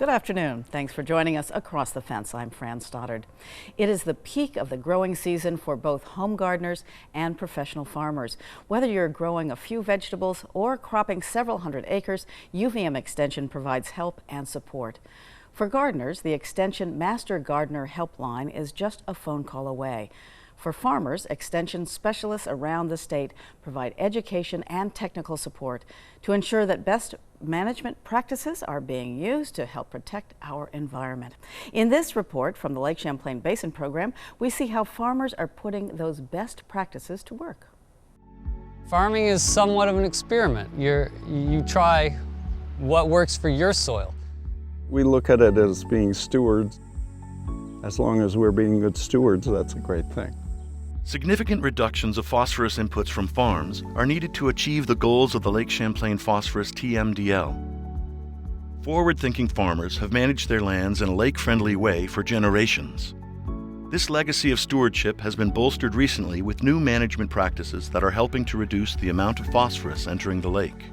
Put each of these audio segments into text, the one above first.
Good afternoon. Thanks for joining us across the fence. I'm Fran Stoddard. It is the peak of the growing season for both home gardeners and professional farmers. Whether you're growing a few vegetables or cropping several hundred acres, UVM Extension provides help and support. For gardeners, the Extension Master Gardener Helpline is just a phone call away. For farmers, Extension specialists around the state provide education and technical support to ensure that best management practices are being used to help protect our environment. In this report from the Lake Champlain Basin Program, we see how farmers are putting those best practices to work. Farming is somewhat of an experiment. You try what works for your soil. We look at it as being stewards. As long as we're being good stewards, that's a great thing. Significant reductions of phosphorus inputs from farms are needed to achieve the goals of the Lake Champlain Phosphorus TMDL. Forward-thinking farmers have managed their lands in a lake-friendly way for generations. This legacy of stewardship has been bolstered recently with new management practices that are helping to reduce the amount of phosphorus entering the lake.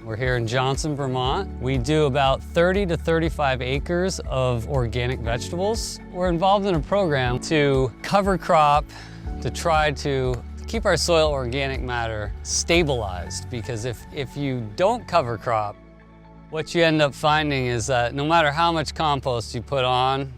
We're here in Johnson, Vermont. We do about 30 to 35 acres of organic vegetables. We're involved in a program to cover crop, to try to keep our soil organic matter stabilized, because if you don't cover crop, what you end up finding is that no matter how much compost you put on,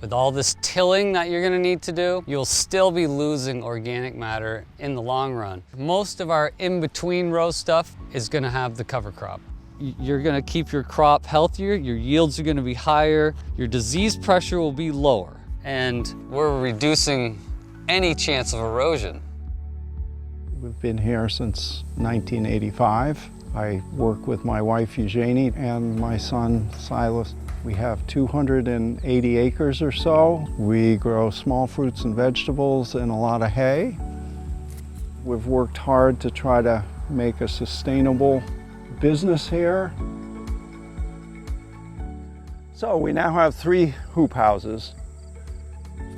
with all this tilling that you're gonna need to do, you'll still be losing organic matter in the long run. Most of our in-between row stuff is gonna have the cover crop. You're gonna keep your crop healthier, your yields are gonna be higher, your disease pressure will be lower, and we're reducing any chance of erosion. We've been here since 1985. I work with my wife Eugenie and my son Silas. We have 280 acres or so. We grow small fruits and vegetables and a lot of hay. We've worked hard to try to make a sustainable business here. So we now have 3 hoop houses.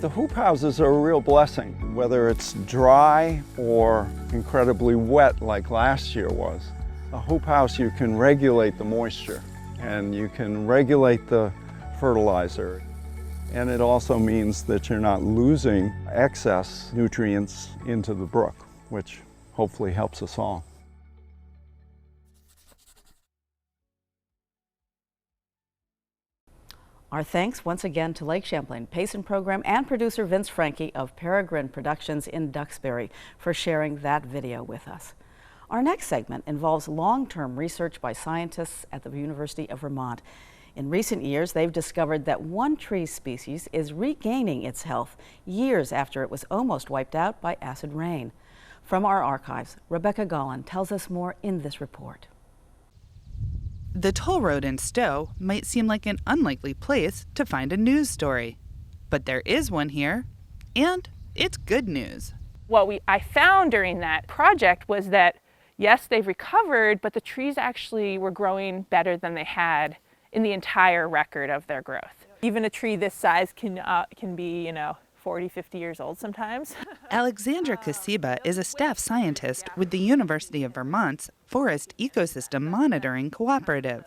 The hoop houses are a real blessing, whether it's dry or incredibly wet like last year was. A hoop house, you can regulate the moisture and you can regulate the fertilizer. And it also means that you're not losing excess nutrients into the brook, which hopefully helps us all. Our thanks once again to Lake Champlain Basin Program and producer Vince Franke of Peregrine Productions in Duxbury for sharing that video with us. Our next segment involves long-term research by scientists at the University of Vermont. In recent years, they've discovered that one tree species is regaining its health years after it was almost wiped out by acid rain. From our archives, Rebecca Gollin tells us more in this report. The toll road in Stowe might seem like an unlikely place to find a news story, but there is one here, and it's good news. What I found during that project was that yes, they've recovered, but the trees actually were growing better than they had in the entire record of their growth. Even a tree this size can be, 40, 50 years old sometimes. Alexandra Kasiba is a staff scientist with the University of Vermont's Forest Ecosystem Monitoring Cooperative.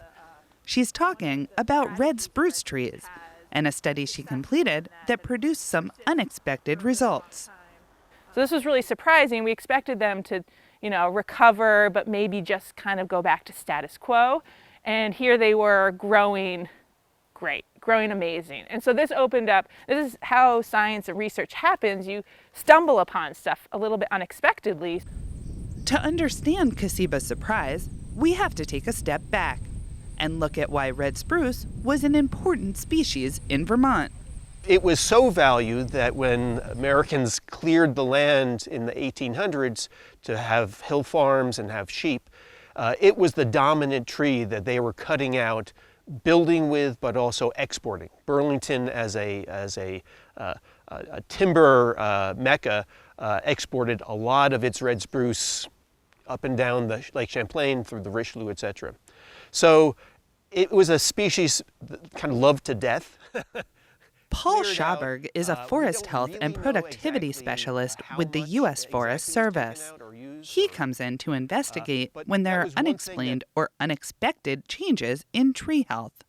She's talking about red spruce trees and a study she completed that produced some unexpected results. So this was really surprising. We expected them to recover, but maybe just kind of go back to status quo. And here they were growing great, growing amazing. And so this opened up, this is how science and research happens. You stumble upon stuff a little bit unexpectedly. To understand Kasiba's surprise, we have to take a step back and look at why red spruce was an important species in Vermont. It was so valued that when Americans cleared the land in the 1800s to have hill farms and have sheep, it was the dominant tree that they were cutting out, building with, but also exporting. Burlington, as a timber mecca, exported a lot of its red spruce up and down the Lake Champlain through the Richelieu, etc. So it was a species that kind of loved to death. Paul Schauberg is a forest health and productivity specialist with the U.S. Forest Service. He comes in to investigate when there are unexplained or unexpected changes in tree health.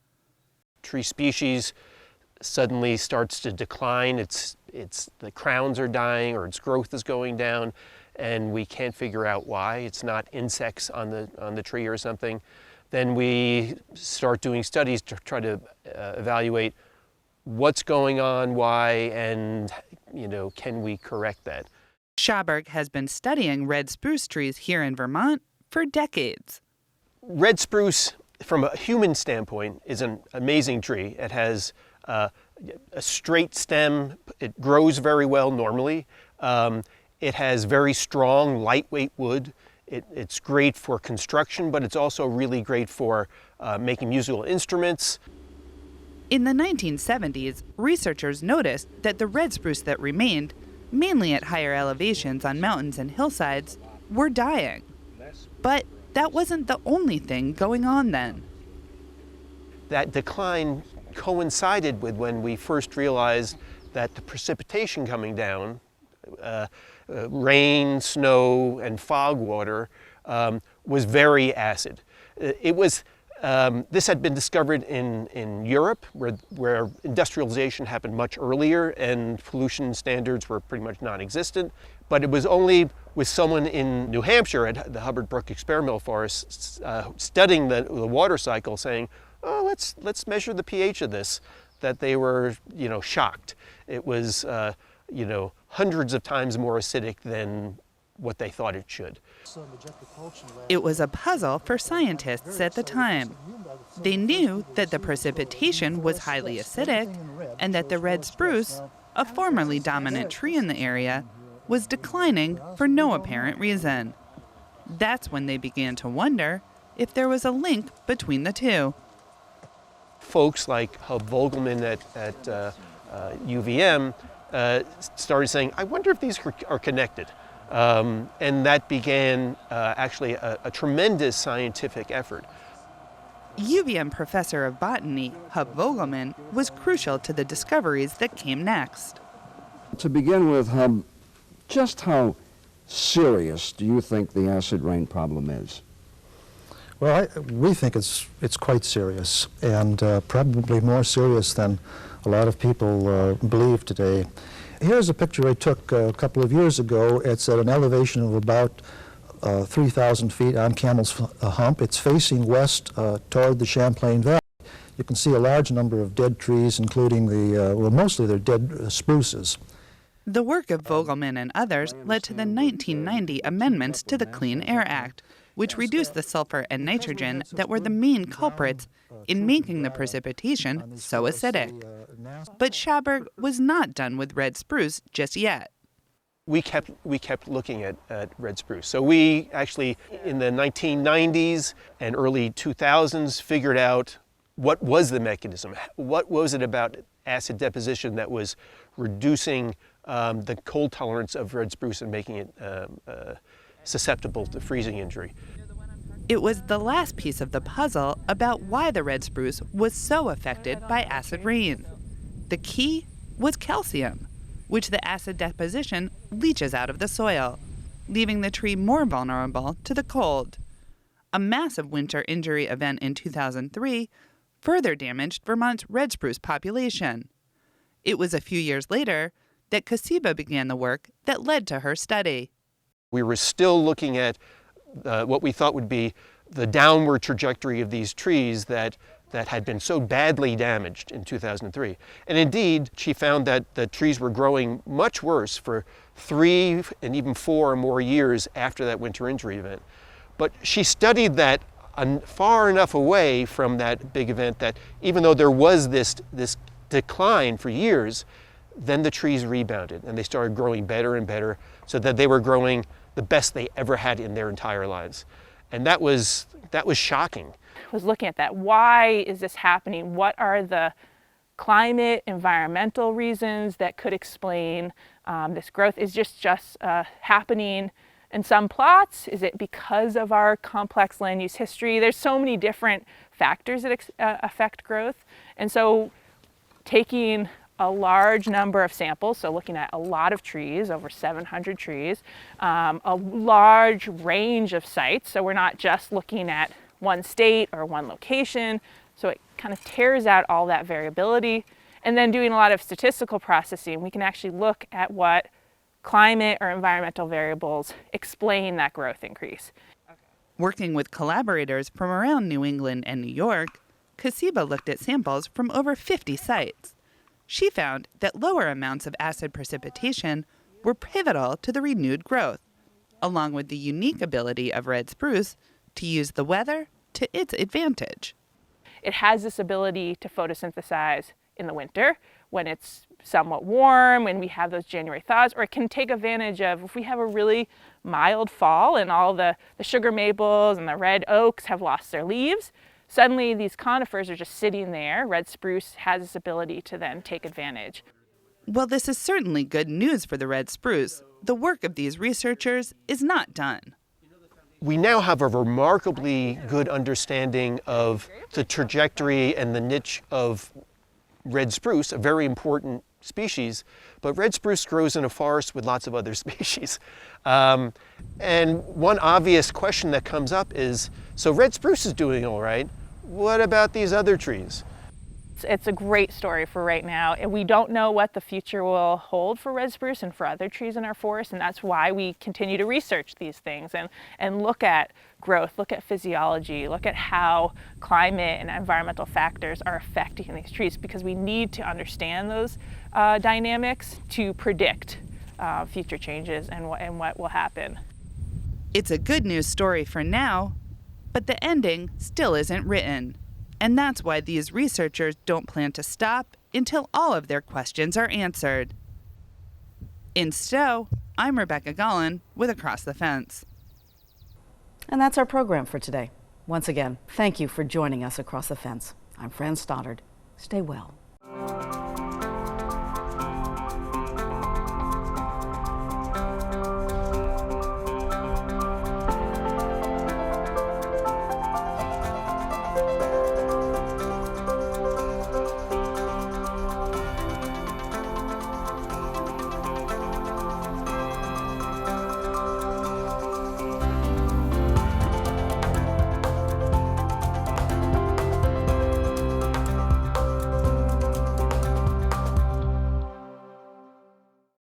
tree species suddenly starts to decline. The crowns are dying or its growth is going down, and we can't figure out why. It's not insects on the tree or something. Then we start doing studies to try to evaluate what's going on, why, and can we correct that? Schauberg has been studying red spruce trees here in Vermont for decades. Red spruce, from a human standpoint, is an amazing tree. It has a straight stem. It grows very well normally. It has very strong, lightweight wood. It's great for construction, but it's also really great for making musical instruments. In the 1970s, researchers noticed that the red spruce that remained, mainly at higher elevations on mountains and hillsides, were dying. But that wasn't the only thing going on then. That decline coincided with when we first realized that the precipitation coming down, rain, snow, and fog water, was very acid. This had been discovered in Europe, where industrialization happened much earlier and pollution standards were pretty much non-existent. But it was only with someone in New Hampshire at the Hubbard Brook Experimental Forest studying the water cycle, saying, "Oh, let's measure the pH of this," that they were, shocked. It was, hundreds of times more acidic than what they thought it should. It was a puzzle for scientists at the time. They knew that the precipitation was highly acidic and that the red spruce, a formerly dominant tree in the area, was declining for no apparent reason. That's when they began to wonder if there was a link between the two. Folks like Hub Vogelman at UVM started saying, I wonder if these are connected. And that began actually a tremendous scientific effort. UVM professor of botany, Hub Vogelman, was crucial to the discoveries that came next. To begin with, Hub, just how serious do you think the acid rain problem is? Well, we think it's quite serious, and probably more serious than a lot of people believe today. Here's a picture I took a couple of years ago. It's at an elevation of about 3,000 feet on Camel's Hump. It's facing west toward the Champlain Valley. You can see a large number of dead trees, including mostly they're dead spruces. The work of Vogelman and others led to the 1990 amendments to the Clean Air Act, which reduced the sulfur and nitrogen that were the main culprits in making the precipitation so acidic. But Schauberg was not done with red spruce just yet. We kept looking at red spruce. So we actually, in the 1990s and early 2000s, figured out what was the mechanism. What was it about acid deposition that was reducing the cold tolerance of red spruce and making it susceptible to freezing injury. It was the last piece of the puzzle about why the red spruce was so affected by acid rain. The key was calcium, which the acid deposition leaches out of the soil, leaving the tree more vulnerable to the cold. A massive winter injury event in 2003 further damaged Vermont's red spruce population. It was a few years later that Kasiba began the work that led to her study. We were still looking at what we thought would be the downward trajectory of these trees that had been so badly damaged in 2003. And indeed, she found that the trees were growing much worse for 3 and even 4 or more years after that winter injury event. But she studied that far enough away from that big event that even though there was this decline for years, then the trees rebounded and they started growing better and better, so that they were growing the best they ever had in their entire lives. And that was shocking. I was looking at that. Why is this happening? What are the climate, environmental reasons that could explain this growth? Is just happening in some plots? Is it because of our complex land use history? There's so many different factors that affect growth. And so taking a large number of samples, so looking at a lot of trees, over 700 trees, a large range of sites, so we're not just looking at one state or one location, so it kind of tears out all that variability. And then doing a lot of statistical processing, we can actually look at what climate or environmental variables explain that growth increase. Working with collaborators from around New England and New York, Kasiba looked at samples from over 50 sites. She found that lower amounts of acid precipitation were pivotal to the renewed growth, along with the unique ability of red spruce to use the weather to its advantage. It has this ability to photosynthesize in the winter when it's somewhat warm, when we have those January thaws, or it can take advantage of if we have a really mild fall and all the sugar maples and the red oaks have lost their leaves. Suddenly these conifers are just sitting there. Red spruce has this ability to then take advantage. Well, this is certainly good news for the red spruce. The work of these researchers is not done. We now have a remarkably good understanding of the trajectory and the niche of red spruce, a very important species, but red spruce grows in a forest with lots of other species. And one obvious question that comes up is, so red spruce is doing all right, what about these other trees? It's a great story for right now, and we don't know what the future will hold for red spruce and for other trees in our forest, and that's why we continue to research these things and look at growth, look at physiology, look at how climate and environmental factors are affecting these trees, because we need to understand those dynamics to predict future changes and what will happen. It's a good news story for now, but the ending still isn't written. And that's why these researchers don't plan to stop until all of their questions are answered. In Stowe, I'm Rebecca Gollin with Across the Fence. And that's our program for today. Once again, thank you for joining us across the fence. I'm Fran Stoddard. Stay well.